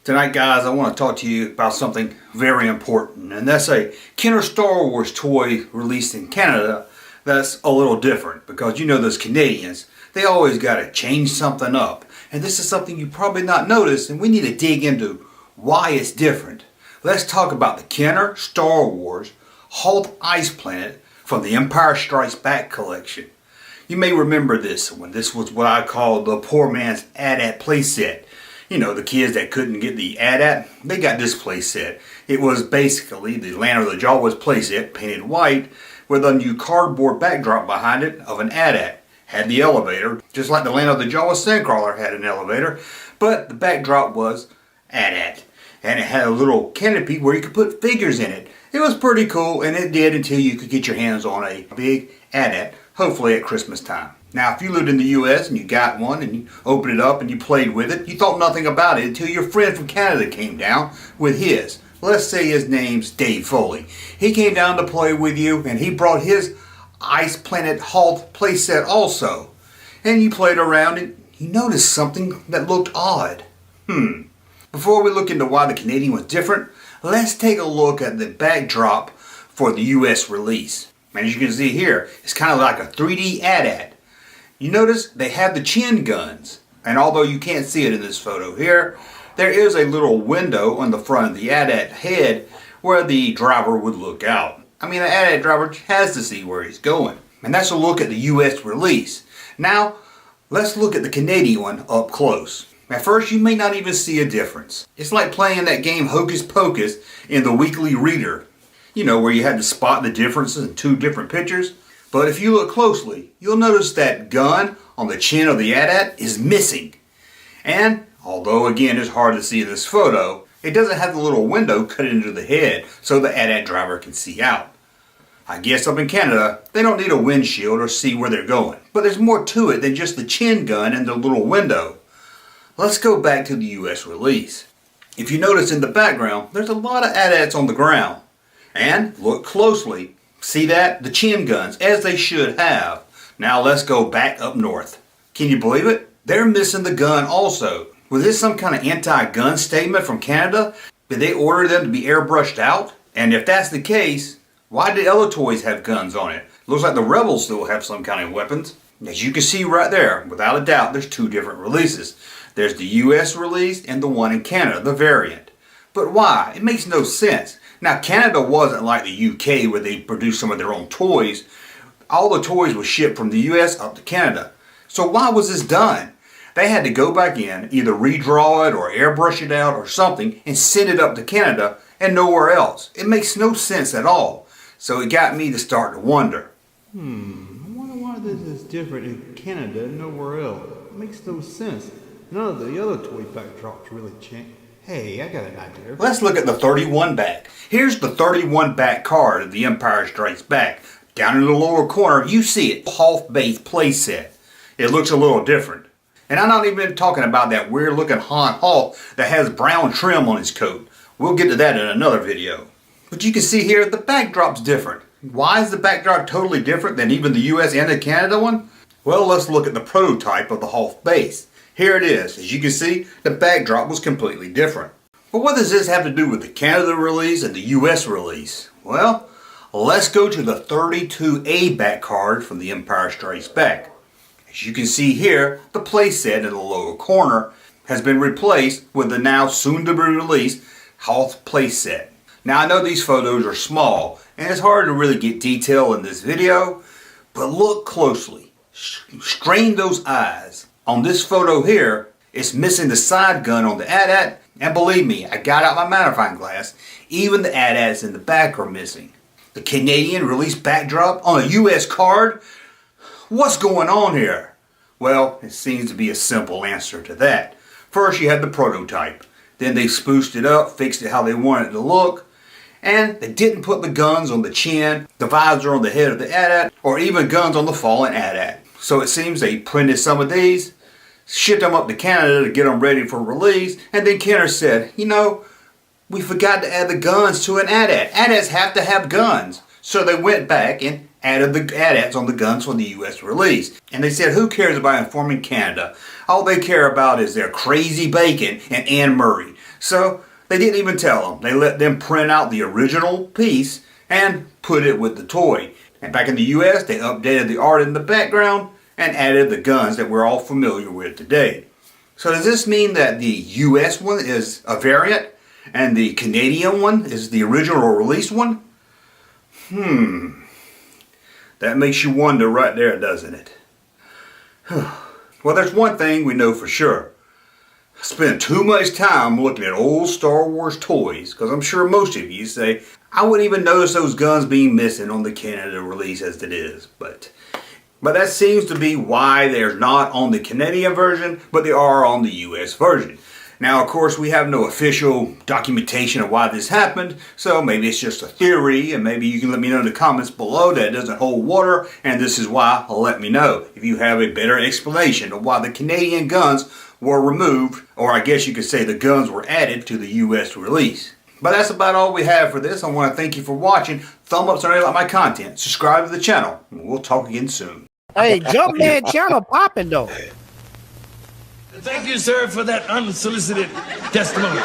Tonight, guys, I want to talk to you about something very important, and that's a Kenner Star Wars toy released in Canada that's a little different, because you know those Canadians, they always got to change something up, and this is something you probably not noticed, and we need to dig into why it's different. Let's talk about the Kenner Star Wars Hoth Ice Planet from the Empire Strikes Back collection. You may remember this one. This was what I call the poor man's AT-AT playset. You know, the kids that couldn't get the AT-AT, they got this playset. It was basically the Land of the Jawas playset, painted white, with a new cardboard backdrop behind it of an AT-AT. Had the elevator, just like the Land of the Jawas Sandcrawler had an elevator, but the backdrop was AT-AT. And it had a little canopy where you could put figures in it. It was pretty cool, and it did until you could get your hands on a big AT-AT, hopefully at Christmas time. Now, if you lived in the U.S. and you got one and you opened it up and you played with it, you thought nothing about it until your friend from Canada came down with his. Let's say his name's Dave Foley. He came down to play with you and he brought his Ice Planet Hoth playset also. And you played around and you noticed something that looked odd. Before we look into why the Canadian was different, let's take a look at the backdrop for the U.S. release. And as you can see here, it's kind of like a 3D AT-AT. You notice they have the chin guns, and although you can't see it in this photo here, there is a little window on the front of the AT-AT head where the driver would look out. I mean, the AT-AT driver has to see where he's going. And that's a look at the US release. Now, let's look at the Canadian one up close. At first, you may not even see a difference. It's like playing that game Hocus Pocus in the Weekly Reader. You know, where you had to spot the differences in two different pictures. But if you look closely, you'll notice that gun on the chin of the AT-AT is missing. And, although again it's hard to see in this photo, it doesn't have the little window cut into the head so the AT-AT driver can see out. I guess up in Canada, they don't need a windshield or see where they're going. But there's more to it than just the chin gun and the little window. Let's go back to the US release. If you notice in the background, there's a lot of AT-ATs on the ground. And, look closely. See that? The chin guns, as they should have. Now let's go back up north. Can you believe it? They're missing the gun also. Was this some kind of anti-gun statement from Canada? Did they order them to be airbrushed out? And if that's the case, why did other toys have guns on it? Looks like the Rebels still have some kind of weapons. As you can see right there, without a doubt, there's two different releases. There's the US release and the one in Canada, the variant. But why? It makes no sense. Now, Canada wasn't like the UK where they produced some of their own toys. All the toys were shipped from the US up to Canada. So why was this done? They had to go back in, either redraw it or airbrush it out or something, and send it up to Canada and nowhere else. It makes no sense at all. So it got me to start to wonder. I wonder why this is different in Canada and nowhere else. It makes no sense. None of the other toy backdrops really change. Hey, I got an idea. Let's look at the 31 back. Here's the 31 back card of the Empire Strikes Back. Down in the lower corner, you see it. Hoth-based playset. It looks a little different. And I'm not even talking about that weird looking Han Hoth that has brown trim on his coat. We'll get to that in another video. But you can see here, the backdrop's different. Why is the backdrop totally different than even the US and the Canada one? Well, let's look at the prototype of the Hoth base. Here it is. As you can see, the backdrop was completely different. But what does this have to do with the Canada release and the US release? Well, let's go to the 32A back card from the Empire Strikes Back. As you can see here, the playset in the lower corner has been replaced with the now soon to be released Hoth playset. Now I know these photos are small and it's hard to really get detail in this video, but look closely. Strain those eyes. On this photo here, it's missing the side gun on the AT-AT, and believe me, I got out my magnifying glass, even the AT-ATs in the back are missing. The Canadian release backdrop on a US card? What's going on here? Well, it seems to be a simple answer to that. First you had the prototype, then they spoofed it up, fixed it how they wanted it to look, and they didn't put the guns on the chin, the visor on the head of the AT-AT, or even guns on the fallen AT-AT. So it seems they printed some of these, shipped them up to Canada to get them ready for release, and then Kenner said, you know, we forgot to add the guns to an AT-AT. AT-ATs have to have guns. So they went back and added the AT-ATs on the guns for the US release. And they said, who cares about informing Canada? All they care about is their crazy bacon and Anne Murray. So they didn't even tell them. They let them print out the original piece and put it with the toy. And back in the US, they updated the art in the background and added the guns that we're all familiar with today. So does this mean that the US one is a variant and the Canadian one is the original or released one? That makes you wonder right there, doesn't it? Well, there's one thing we know for sure. I spend too much time looking at old Star Wars toys, because I'm sure most of you say, I wouldn't even notice those guns being missing on the Canada release as it is. But that seems to be why they're not on the Canadian version, but they are on the US version. Now, of course, we have no official documentation of why this happened, so maybe it's just a theory, and maybe you can let me know in the comments below that it doesn't hold water, and this is why. Let me know if you have a better explanation of why the Canadian guns were removed, or I guess you could say the guns were added to the US release. But that's about all we have for this. I want to thank you for watching. Thumb up so you like my content. Subscribe to the channel. We'll talk again soon. Hey, Junkman channel popping though. Thank you, sir, for that unsolicited testimony.